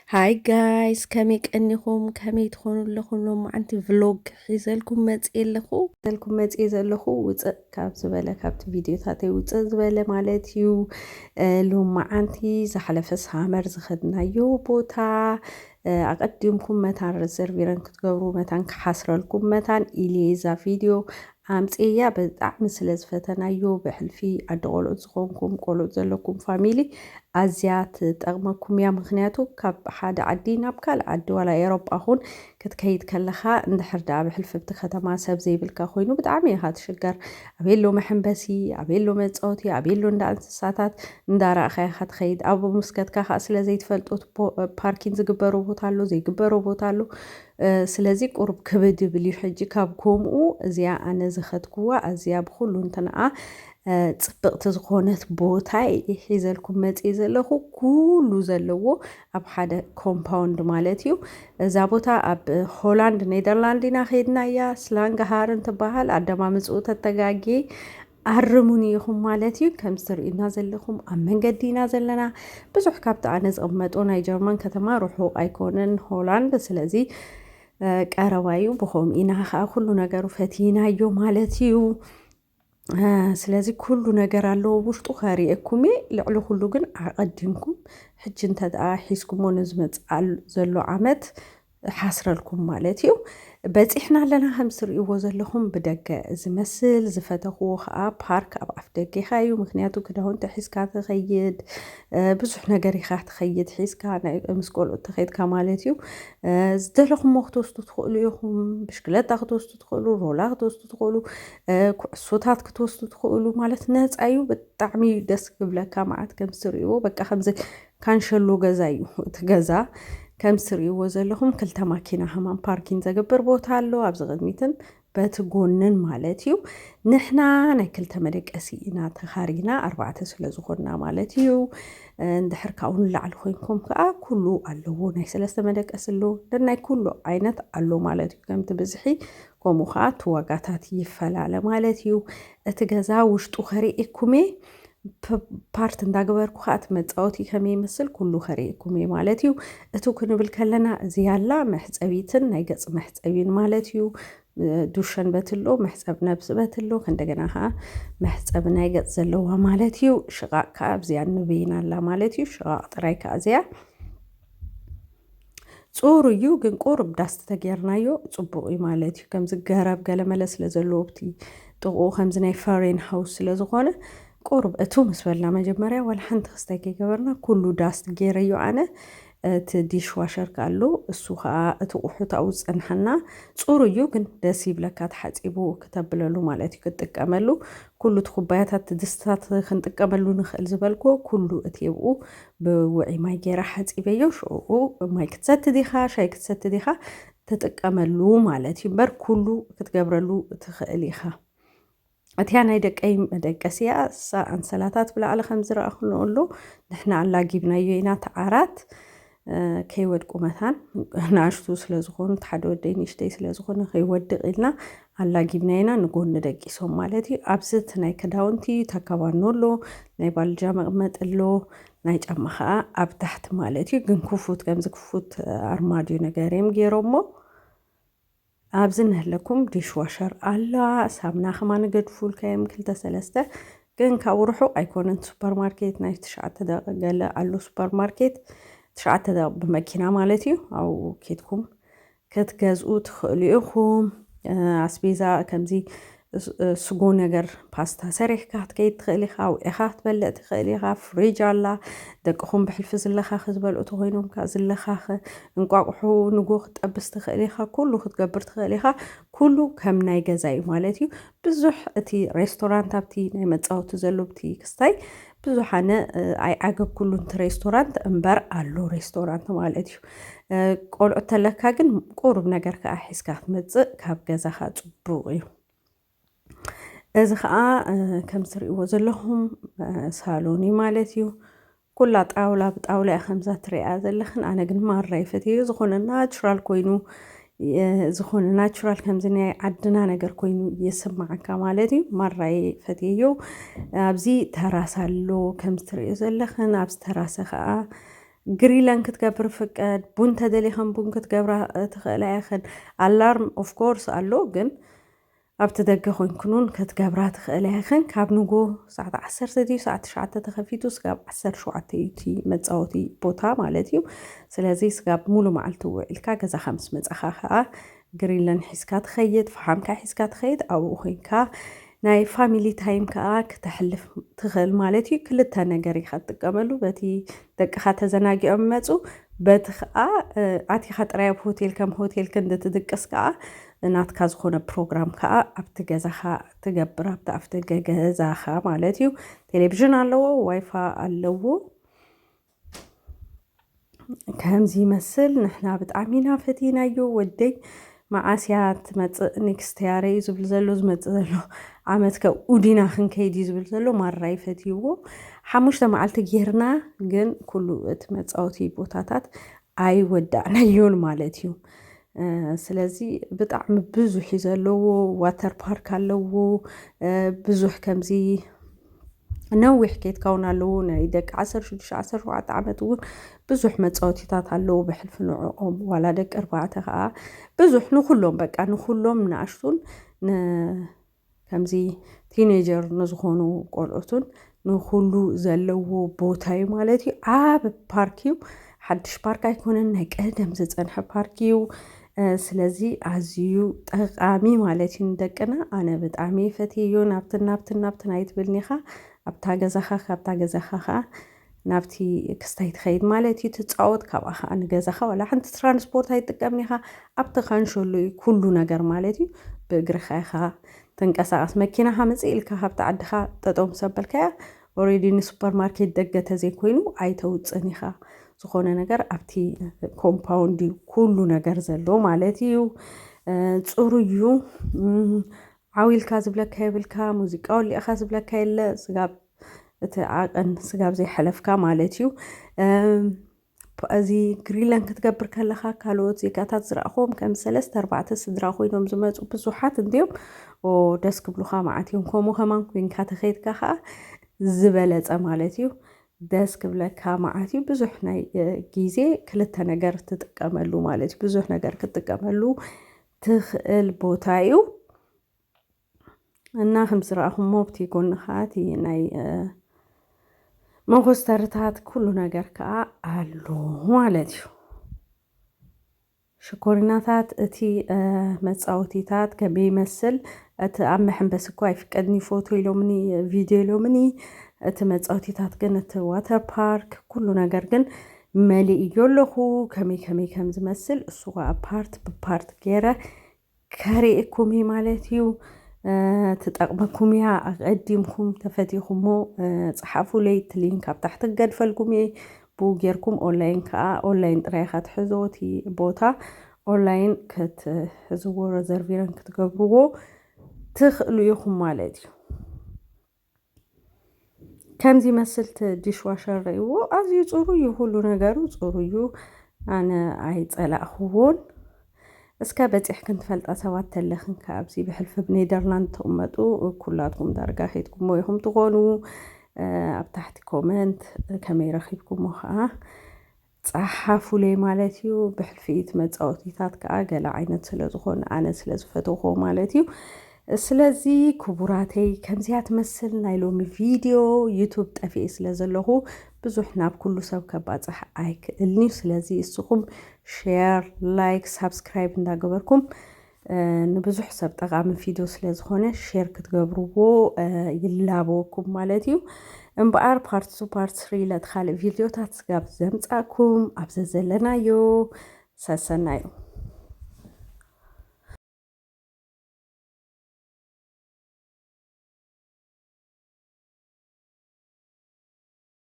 هاي جايز كمي كأنكم كمي تخونوا لكم لهم عندي فلوج حيزلكم متسئل لخو زلكم متسئل لخو وصق كاب زبالة كابت فيديو تاتي وصق زبالة مالتيو لهم عندي زحلف سامر زخدنا يو بوتا أقدمكم متان ريزرفيرن كتقبروا متان كحسر لكم متان إليزا فيديو أمسئيا بدعم سلز فتنايو بحلفي أدغولو زخونكم قولو زلكم فاميلي أزيات تغمكم يا مخنياتو كاب حدا عدينا بكال عدو على أوروبا أخون كتكيد كلخا ندحر دا بحلف بتختما ساب زي بالكا خوينو بدعمي هات شجر أبيلو محنبسي أبيلو متصوتي أبيلو ندا انسساتات ندارا أخي خات خيد أبو مسكت كاخا سلا زي تفلتوت باركين زقبرو بوتالو زي قبرو بوتالو سلازي قرب كبد بلي حجي كاب كومو زيا أنا زختكوا أزيا بخلو انتنقا ጽብቕቲ ዝኾነት ቦታ ሒዘልኩም መፅእ ዘለኹ ኩሉ ዘለዎ ኣብ ሓደ ኮምፓውንድ ማለት እዩ እዛ ቦታ ኣብ ሆላንድ ኔደርላንድ ኢና ኸይድና እያ ስላንግሃርን ትበሃል ኣደማምፅኡ ተተጋጊ ኣርሙኒ ኢኹም ማለት እዩ ከም ዝትርእዩና ዘለኹም ኣብ መንገዲ ኢና ዘለና ብዙሕ ካብቲ ኣነ ዝቕመጦ ናይ ጀርመን ከተማ ርሑቕ ኣይኮነን ሆላንድ ስለዚ ቀረባ እዩ ብኸምኡ ኢና ከዓ ኩሉ ነገሩ ፈቲናዮ ማለት እዩ ስለዚ ኩሉ ነገር አለው ውሽጡ ኸሪአኩም ልዕሊ ሁሉ ግን ኣቀዲምኩም ሕጂ እንተዳ ሒዝኩሞ ንዝመጽእ ዘሎ ዓመት ሓስረልኩም ማለት እዩ በፂሕና ኣለና ከም ትርእይዎ ዘለኹም ብደገ ዝመስል ዝፈተኽዎ ከዓ ፓርክ ኣብ ኣፍ ደገ ኢኻ እዩ ምክንያቱ ክዳውንቲ ሒዝካ ትኸይድ ብዙሕ ነገር ኢኻ ትኸይድ ሒዝካ ናይ ምስ ቆልዑት ትኸይድካ ማለት እዩ ዝደለኹም ክትወስዱ ትኽእሉ ኢኹም ብሽክለታ ክትወስዱ ትኽእሉ ሮላ ክትወስዱ ትኽእሉ ኩዕሶታት ክትወስዱ ትኽእሉ ማለት ነፃ እዩ ብጣዕሚ ደስ ክብለካ መዓት ከም ትርእይዎ በቃ ከምዚ ካንሸሎ ገዛ እዩ እቲ ገዛ ከም ትርእይዎ ዘለኹም ክልተ ማኪና ሃማን ፓርኪንግ ዘገብር ቦታ ኣሎ ኣብዚ ቅድሚትን በቲ ጎንን ማለት እዩ ንሕና ናይ ክልተ መደቀሲ ኢና ተኻሪና ኣርባዕተ ስለ ዝኾንና ማለት እዩ እንድሕር ካብኡ ንላዕሊ ኮይንኩም ከዓ ኩሉ ኣለዎ ናይ ሰለስተ መደቀሲ ኣሎ ናይ ኩሉ ዓይነት ኣሎ ማለት እዩ ከምቲ ብዝሒ ከምኡ ከዓ ትዋጋታት ይፈላለ ማለት እዩ እቲ ገዛ ውሽጡ ኸሪአኩም ፓርት እንዳገበርኩ ኻት መጻወቲ ከመይ ይመስል ኩሉ ኸሪአኩም ማለት እዩ እቱ ክንብል ከለና እዚ ያላ መሕፀቢትን ናይ ገጽ መሕፀቢን ማለት እዩ ዱሸን በትሎ መሕፀብ ነብስ በትሎ ከንደገና ኸ መሕፀብ ናይ ገጽ ዘለዋ ማለት እዩ ሽቓቅ ከዓ ኣብዚያ ንበይናላ ማለት እዩ ሽቓቅ ጥራይ ከዓ እዚያ ጾሩ እዩ ግን ቁርብ ዳስተ ተገርናዮ ጽቡቕ ማለት እዩ ከም ዝገረብ ገለመለ ስለ ዘለዎ ብቲ ጥቑ ከምዚ ናይ ፋሬን ሃውስ ስለ ዝኾነ ቁርብ እቱ መስበልና መጀመርያ ወላ ሓንቲ ክስታይ ከገበርና ኩሉ ዳስት ገይረዮ ኣነ እቲ ዲሽ ዋሸር ካሎ እሱ ከዓ እቲ ቁሑት ኣው ፀንሐና ጾሩ እዩ ግን ደስ ይብለካ ተሓፂቡ ከተብለሉ ማለት እዩ ክትጥቀመሉ ኩሉ ትኩባያታት ድስታት ክንጥቀመሉ ንኽእል ዝበልኮ ኩሉ እትይብኡ ብውዒ ማይ ገይራ ሓፂበዮ ሽዑ ማይ ክትሰቲ ዲኻ ሻይ ክትሰቲ ዲኻ ተጥቀመሉ ማለት እዩ በር ኩሉ ክትገብረሉ ትኽእል ኢኻ أتيا ناي دقي مدقسيا أنسلاتات بلا على خمس رأخنا نقوله نحنا على جبنا يينا تعارات كيودكو مثلا نعشتو سلازخون تحدو ديني شتي سلازخون خيود قلنا على جبنا ينا نقول ندقي سوم مالتي أبسط ناي كداونتي تكوانولو ناي بالجامع متقلو ناي جامخا أب تحت مالتي جن كفوت كمز كفوت أرماديو نجاريم جيرومو أبزن هلكم ديش واشر ألا سامنا خمان قد فول كايم كلتا سلسته كن كاوروحو أيكونن سوبر ماركت نايش تشعت دا قال ألو سوبر ماركت تشعت دا بمكينة مالتيو أو كيتكم كتجازو تخليهم عسبيزا كمزي سجون نجر باستا سريح كات كيت تخليها أو إخات بلد تخليها فريج الله دقهم بحلفز اللخاخ زبل أتوهينهم كاز اللخاخ نقاقحو نقوخ تقبس تخليها كله تقبر تخليها كله كم نايجا زي مالتيو بزح تي ريستوران تابتي نايمت أو تزلو بتي كستاي بزح أنا أي عقب كله انت ريستوران أمبر ألو ريستوران مالتيو قول أتلكا جن قرب نجر كأحس كات متزق كاب جزاخات بوغيو إذا خا كم تريو زلهم سالوني مالتيو كل طاولة بطاولة خمسة تريا زلخن أنا جن مرة فتيو زخون ناتشرال كوينو زخون ناتشرال كم زني عدنا نجر كوينو يسمع كمالتي مرة فتيو أبزي تراسلو كم تريو زلخن أبز تراسة خا ግሪለን ክትገብር ፍቀድ ቡን ተደሊኸን ቡን ክትገብራ ትኽእላ ኢኸን ኣላርም ኦፍኮርስ ኣሎ ግን ኣብቲ ደገ ኮይንኩኑን ክትገብራ ትኽእላ ኢኸን ካብ ንጎ ሰዓት 10 ድዩ ሰዓት 9 ተኸፊቱ ስጋብ 17 እቲ መፃወቲ ቦታ ማለት እዩ ስለዚ ስጋብ ሙሉ መዓልቲ ውዒልካ ገዛኻ ምስ መፀኻ ከዓ ግሪለን ሒዝካ ትኸይድ ፈሓምካ ሒዝካ ትኸይድ ኣብኡ ኮይንካ ናይ ፋሚሊ ታይም ከዓ ክትሕልፍ ትኽእል ማለት እዩ ክልተ ነገር ኢኻ ትጥቀመሉ በቲ ደቅኻ ተዘናጊኦም መፁ በቲ ከዓ ኣቲኻ ጥራይ ኣብ ሆቴል ከም ሆቴል ክንድትድቅስ ከዓ ናትካ ዝኾነ ፕሮግራም ከዓ ኣብቲ ገዛኻ ትገብር ኣብቲ ኣፍ ደገ ገዛኻ ማለት እዩ ቴሌቪዥን ኣለዎ ዋይፋ ኣለዎ ከምዚ ይመስል ንሕና ብጣዕሚ ኢና ፈቲናዮ ወደይ መዓስያ ትመፅእ ኔክስት ያረ እዩ ዝብል ዘሎ ዝመፅእ ዘሎ ዓመት ከኡዲና ክንከይድ እዩ ዝብል ዘሎ ማራ ይፈትይዎ 5 መዓልቲ ጌርና ግን ኩሉ እቲ መፃወቲ ቦታታት ኣይወዳእናዮን ማለት እዩ ስለዚ ብጣዕሚ ብዙሕ እዩ ዘለዎ ዋተር ፓርክ ኣለዎ ብዙሕ ከምዚ ነዊሕ ኬትካ እውን ኣለዎ ናይ ደቂ 16-17 ዓመት እውን ብዙሕ መፃወቲታት ኣለዎ ብሕልፊ ንዕኦም ዋላ ደቂ 4 ከዓ ብዙሕ ንኩሎም በቃ ንኩሎም ንኣሽቱን ከምዚ ቲኔጀር ንዝኾኑ ቆልዑትን ንኩሉ ዘለዎ ቦታ እዩ ማለት እዩ ዓብ ፓርክ እዩ ሓድሽ ፓርክ ኣይኮነን ናይ ቀደም ዝፀንሐ ፓርክ እዩ ስለዚ ኣዝዩ ጠቃሚ ማለት እዩ ንደቅና ኣነ ብጣዕሚ ፈትየዮ ናብትን ኣይትብልኒኻ ኣብታ ገዛኻ ካብታ ገዛኻ ከዓ ናብቲ ክስታይ ትኸይድ ማለት እዩ ትፃወት ካብኣ ከዓ ንገዛኻ ዋላ ሓንቲ ትራንስፖርት ኣይትጥቀምኒኻ ኣብቲ ካንሸሉ እዩ ኩሉ ነገር ማለት እዩ ብእግርኻ ኢኻ ተንቀሳቐስ መኪናኻ መፅእ ኢልካ ካብቲ ዓድኻ ጠጠው ሰበልካያ ኦልሬዲ ንሱፐርማርኬት ደገ ተዘይኮይኑ ኣይተውፅን ኢኻ ዝኾነ ነገር ኣብቲ ኮምፓውንድ ኩሉ ነገር ዘሎ ማለት እዩ ፅሩይ እዩ ዓዊልካ ዝብለካ የብልካ ሙዚቃ ወሊእኻ ዝብለካ የለ ስጋብ እቲ ዓቀን ስጋብ ዘይሕለፍካ ማለት እዩ እዚ ግሪለን ክትገብር ከለኻ ካልኦት ዜጋታት ዝረኣኹም ከም 3-4 ስድራ ኮይኖም ዝመፁ ብዙሓት እንዲዮም ደስ ክብሉኻ መዓት እዮም ከምኡ ከማን ኮይንካ ተኸይድካ ከዓ ዝበለፀ ማለት እዩ ደስ ክብለካ መዓት እዩ ብዙሕ ናይ ግዜ ክልተ ነገር ትጥቀመሉ ማለት እዩ ብዙሕ ነገር ክትጥቀመሉ ትኽእል ቦታ እዩ እና ከም ዝረኣኹሞ ብቲ ጎንኻ እቲ ናይ መኮስተርታት ኩሉ ነገር ከዓ ኣሎ ማለት እዩ ሽኮሪናታት እቲ መፃወቲታት ከመይ ይመስል እቲ ኣብ መሐንበሲ እኮ ኣይፍቀድኒ ፎቶ ኢሎምኒ ቪድዮ ኢሎምኒ እቲ መፃወቲታት ግን እቲ ዋተር ፓርክ ኩሉ ነገር ግን መሊእ ኣለኹ ከመይ ከም ዝመስል እሱ ፓርት ብፓርት ገይረ ከሪእኩም ማለት እዩ ትጠቅመኩም እያ ኣቀዲምኩም ተፈቲኹሞ ፀሓፉለይ እቲ ሊንክ ኣብ ታሕቲ ገድፈልኩም እየ ብኡ ጌርኩም ኦንላይን ከዓ ኦንላይን ጥራይካ ትሕዝዎ እቲ ቦታ ኦንላይን ክትሕዝዎ ረዘርቪረን ክትገብርዎ ትኽእሉ ኢኹም ማለት እዩ ከምዚ መስልቲ ዲሽዋሸር ረእይዎ ኣዝዩ ፅሩይ እዩ ኩሉ ነገሩ ፅሩይ እዩ ኣነ ኣይፀላእኽዎን እስከ በፂሕ ክንትፈልጣ ሰባት ተለኽን ካብዚ ብሕልፊ ብኔደርላንድ ተቕመጡ ኩላትኩም ዳርጋ ኸይድኩሞ ኢኹም ትኾኑ ኣብ ታሕቲ ኮመንት ከመይ ረኺብኩሞ ከዓ ፀሓፉለይ ማለት እዩ ብሕልፊት መፃወቲታት ከዓ ገለ ዓይነት ስለ ዝኾነ ኣነ ስለ ዝፈተውኮ ማለት እዩ ስለዚ ክቡራተይ ከምዚያ ትመስል ናይ ሎሚ ቪድዮ ዩቱብ ጠፊአ ስለ ዘለኹ ብዙሕ ናብ ኩሉ ሰብ ከባፅሕ ኣይክእልኒ ስለዚ እስኹም ሼር ላይክ ሳብስክራይብ እንዳገበርኩም ንብዙሕ ሰብ ጠቃሚ ቪድዮ ስለ ዝኾነ ሼር ክትገብርዎ ይላበወኩም ማለት እዩ እምበኣር ፓርት 2 ፓርት 3 ለትካልእ ቪድዮታት ስጋብ ዘምፃኩም ኣብዘ ዘለናዮ ሰሰናዩ